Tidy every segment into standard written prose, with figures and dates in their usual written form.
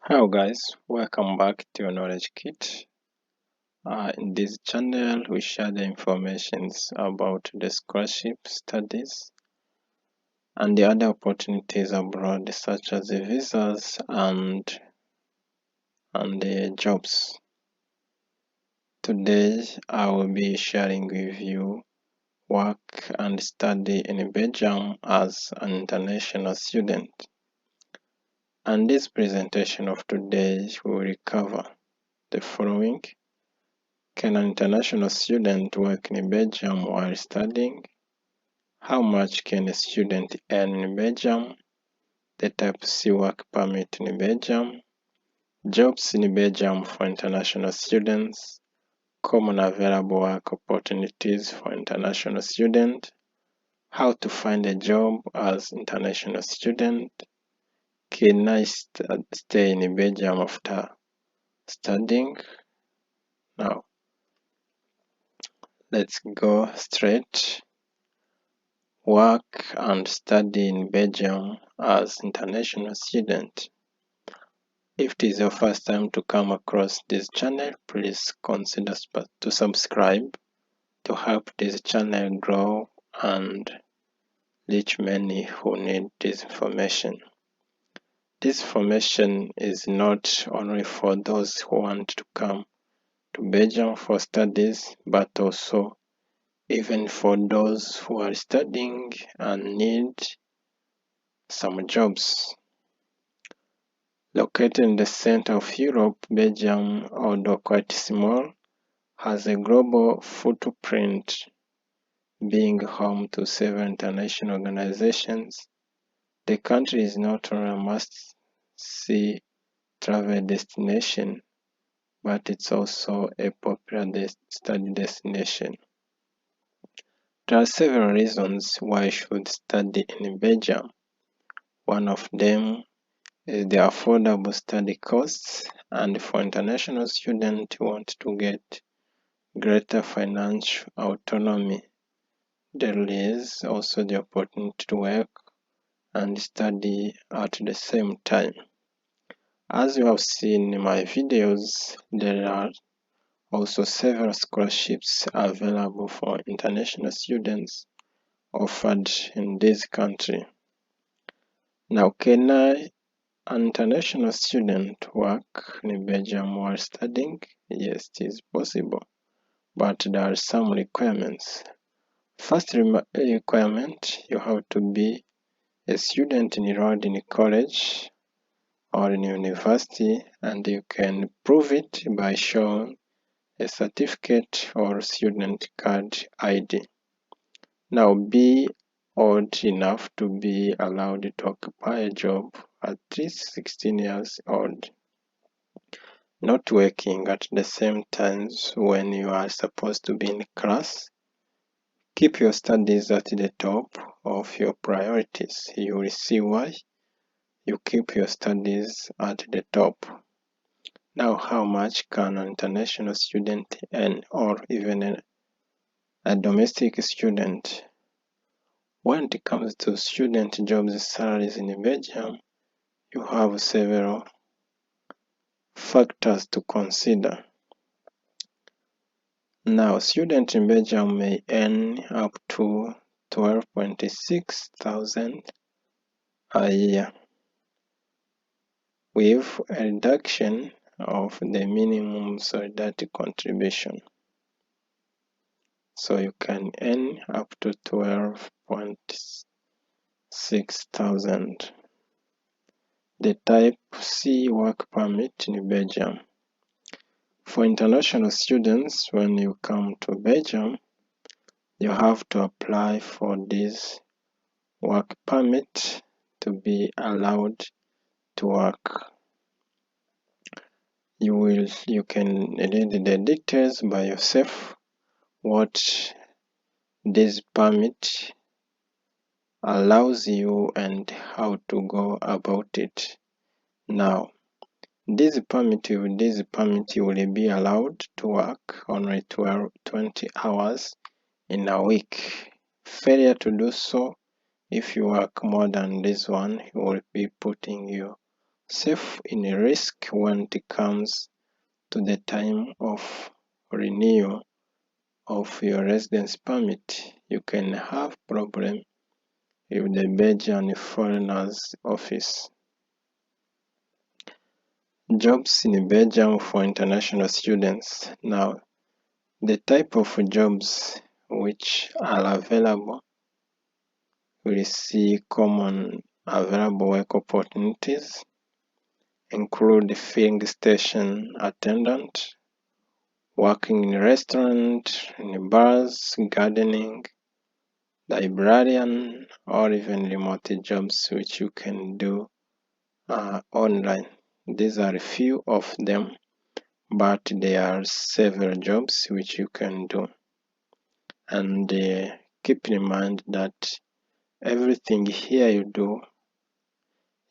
Hello guys, welcome back to your knowledge kit. In this channel we share the informations about the scholarship studies and the other opportunities abroad such as the visas and the jobs. Today I will be sharing with you work and study in Belgium as an international student. And this presentation of today will cover the following. Can an international student work in Belgium while studying? How much can a student earn in Belgium? The type C work permit in Belgium. Jobs in Belgium for international students. Common available work opportunities for international students. How to find a job as international student. Can I stay in Belgium after studying? Now, let's go straight. Work and study in Belgium as international student. If it is your first time to come across this channel, please consider to subscribe to help this channel grow and reach many who need this information. This information is not only for those who want to come to Belgium for studies, but also even for those who are studying and need some jobs. Located in the center of Europe, Belgium, although quite small, has a global footprint, being home to several international organizations. The country is not only a must-see travel destination, but it's also a popular study destination. There are several reasons why you should study in Belgium. One of them is the affordable study costs, and for international students who want to get greater financial autonomy, there is also the opportunity to work and study at the same time. As you have seen in my videos, there are also several scholarships available for international students offered in this country. Now, can an international student work in Belgium while studying? Yes, it is possible, but there are some requirements. First requirement, you have to be a student enrolled in college or in university, and you can prove it by showing a certificate or student card ID. Now, be old enough to be allowed to occupy a job at least 16 years old. Not working at the same times when you are supposed to be in class. Keep your studies at the top of your priorities. You will see why you keep your studies at the top. Now, how much can an international student earn, or even a domestic student? When it comes to student jobs salaries in Belgium, you have several factors to consider. Now, students in Belgium may earn up to 12.6 thousand a year, with a reduction of the minimum solidarity contribution. So you can earn up to 12.6 thousand. The type C work permit in Belgium. For international students, when you come to Belgium, you have to apply for this work permit to be allowed to work. You can read the details by yourself, what this permit allows you and how to go about it. Now, this permit you will be allowed to work only 20 hours in a week. Failure to do so, if you work more than this one, he will be putting you safe in risk when it comes to the time of renewal of your residence permit. You can have problem with the Belgian Foreigners Office. Jobs in Belgium for international students. Now, the type of jobs which are available, we see common available work opportunities include filling station attendant, working in restaurant, in bars, gardening, librarian, or even remote jobs which you can do online. These are a few of them, but there are several jobs which you can do. And keep in mind that everything here you do,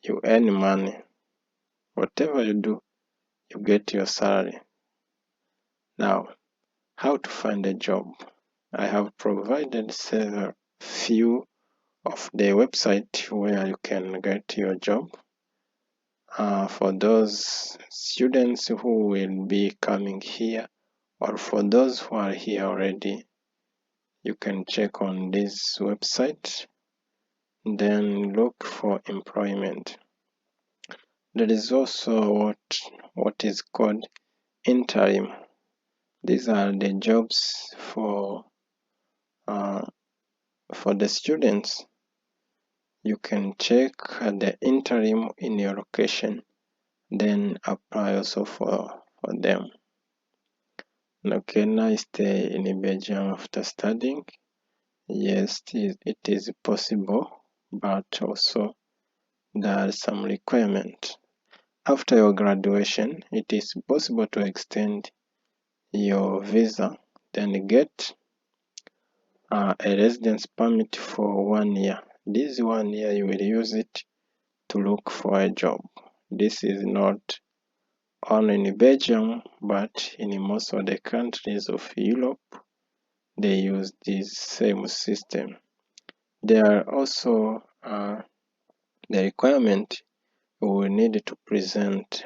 you earn money. Whatever you do, you get your salary. Now, how to find a job? I have provided several few of the website where you can get your job. For those students who will be coming here, or for those who are here already, you can check on this website, then look for employment. There is also what is called interim. These are the jobs for the students. You can check the interim in your location, then apply also for them. Now, can I stay in Belgium after studying? Yes, it is possible, but also there are some requirements. After your graduation, it is possible to extend your visa, then get a residence permit for 1 year. This 1 year you will use it to look for a job. This is not only in Belgium, but in most of the countries of Europe, they use this same system. There are also the requirement you will need to present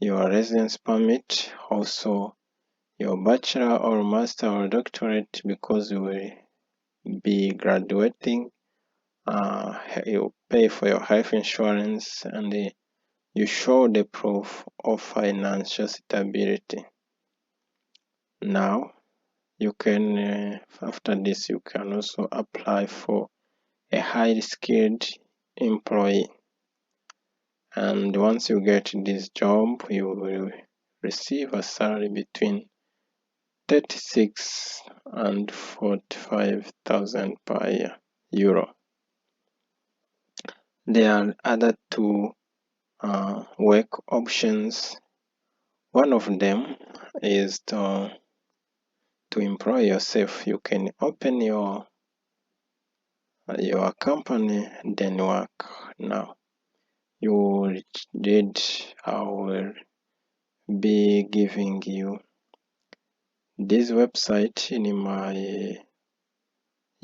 your residence permit, also your bachelor or master or doctorate, because you will be graduating. You pay for your health insurance, and you show the proof of financial stability. Now, you can, after this, you can also apply for a highly skilled employee. And once you get this job, you will receive a salary between 36 and 45,000 per year, euro. There are other two work options. One of them is to employ yourself. You can open your company, then work. Now, you did, I will be giving you this website in my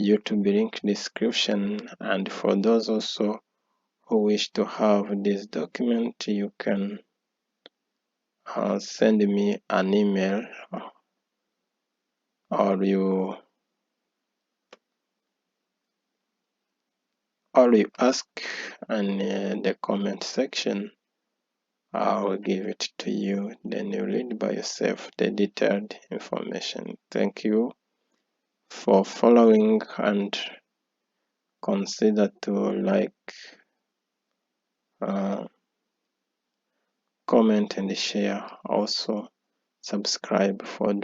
YouTube link description, and for those also who wish to have this document, you can send me an email, or you ask in the comment section. I will give it to you, then you read by yourself the detailed information. Thank you for following, and consider to like, comment and share. Also subscribe for